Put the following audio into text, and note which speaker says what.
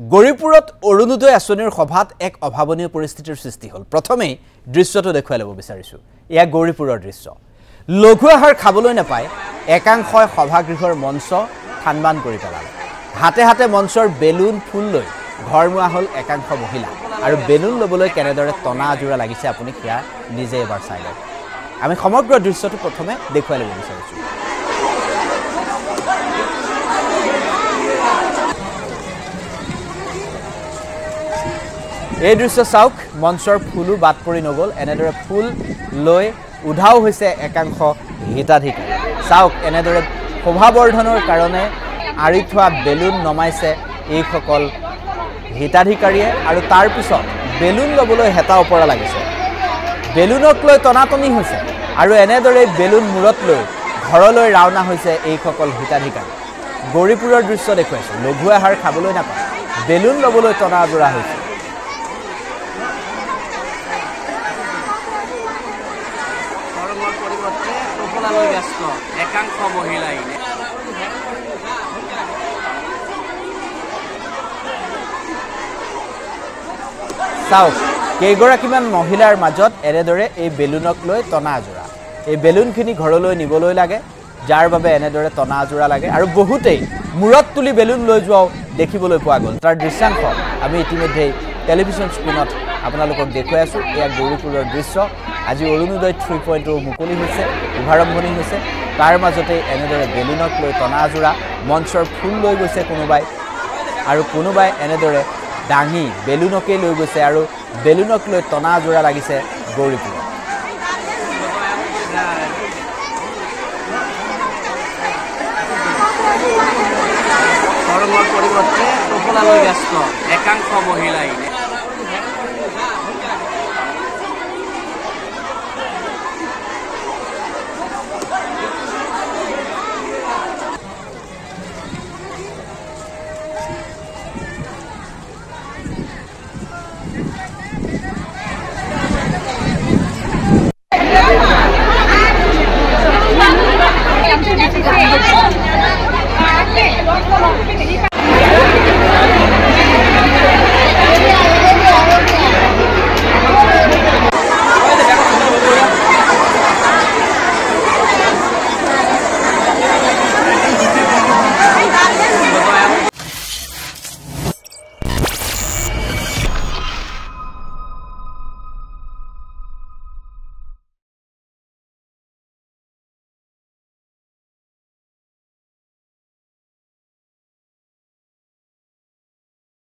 Speaker 1: গৌৰীপুৰত অৰুণোদয় আঁচনিৰ সভাত এক অভাৱনীয় পৰিস্থিতিৰ সৃষ্টি হ'ল। প্ৰথমেই দৃশ্যটো দেখুৱাই ল'ব বিচাৰিছোঁ। এয়া গৌৰীপুৰৰ দৃশ্য। লঘু আহাৰ খাবলৈ নাপায় একাংশই সভাগৃহৰ মঞ্চ থানবান কৰি পেলালে। হাতে হাতে মঞ্চৰ বেলুন ফুল লৈ ঘৰমুৱা হ'ল একাংশ মহিলা। আৰু বেলুন ল'বলৈ কেনেদৰে টনা আজোৰা লাগিছে আপুনি সেয়া নিজে এবাৰ চাই লওক। আমি সমগ্ৰ দৃশ্যটো প্ৰথমে দেখুৱাই ল'ব বিচাৰিছোঁ। এই দৃশ্য চাওক, মঞ্চৰ ফুলো বাদ পৰি নগ'ল। এনেদৰে ফুল লৈ উধাও হৈছে একাংশ হিতাধিকাৰী। চাওক, এনেদৰে শোভাবৰ্ধনৰ কাৰণে আঁৰি থোৱা বেলুন নমাইছে এইসকল হিতাধিকাৰীয়ে। আৰু তাৰ পিছত বেলুন ল'বলৈ হেতা ওপৰা লাগিছে। বেলুনক লৈ টনাটনি হৈছে আৰু এনেদৰে বেলুন মূৰত লৈ ঘৰলৈ ৰাওনা হৈছে এইসকল হিতাধিকাৰী। গৌৰীপুৰৰ দৃশ্য দেখুৱাইছোঁ। লঘু আহাৰ খাবলৈ নাপায়, বেলুন ল'বলৈ টনা আজোৰা হৈছে।
Speaker 2: একাংশ মহিলাই
Speaker 1: চাওক, কেইগৰাকীমান মহিলাৰ মাজত এনেদৰে এই বেলুনক লৈ টনা আজোৰা। এই বেলুনখিনি ঘৰলৈ নিবলৈ লাগে, যাৰ বাবে এনেদৰে টনা আজোৰা লাগে। আৰু বহুতেই মূৰত তুলি বেলুন লৈ যোৱাও দেখিবলৈ পোৱা গ'ল। তাৰ দৃশ্যাংশ আমি ইতিমধ্যেই টেলিভিছন স্ক্ৰীণত আপোনালোকক দেখুৱাই আছোঁ। এয়া গৌৰীপুৰৰ দৃশ্য। আজি অৰুণোদয় 3.0 মুকলি হৈছে, শুভাৰম্ভণি হৈছে। তাৰ মাজতে এনেদৰে বেলুনক লৈ টনা আজোৰা, মঞ্চৰ ফুল লৈ গৈছে কোনোবাই, আৰু কোনোবাই এনেদৰে দাঙি বেলুনকেই লৈ গৈছে। আৰু বেলুনক লৈ টনা আজোৰা লাগিছে গৌৰীপুৰত।
Speaker 2: গৰমৰ পৰিৱৰ্তে টোপোলা লৈ ব্যস্ত একাংশ মহিলাই।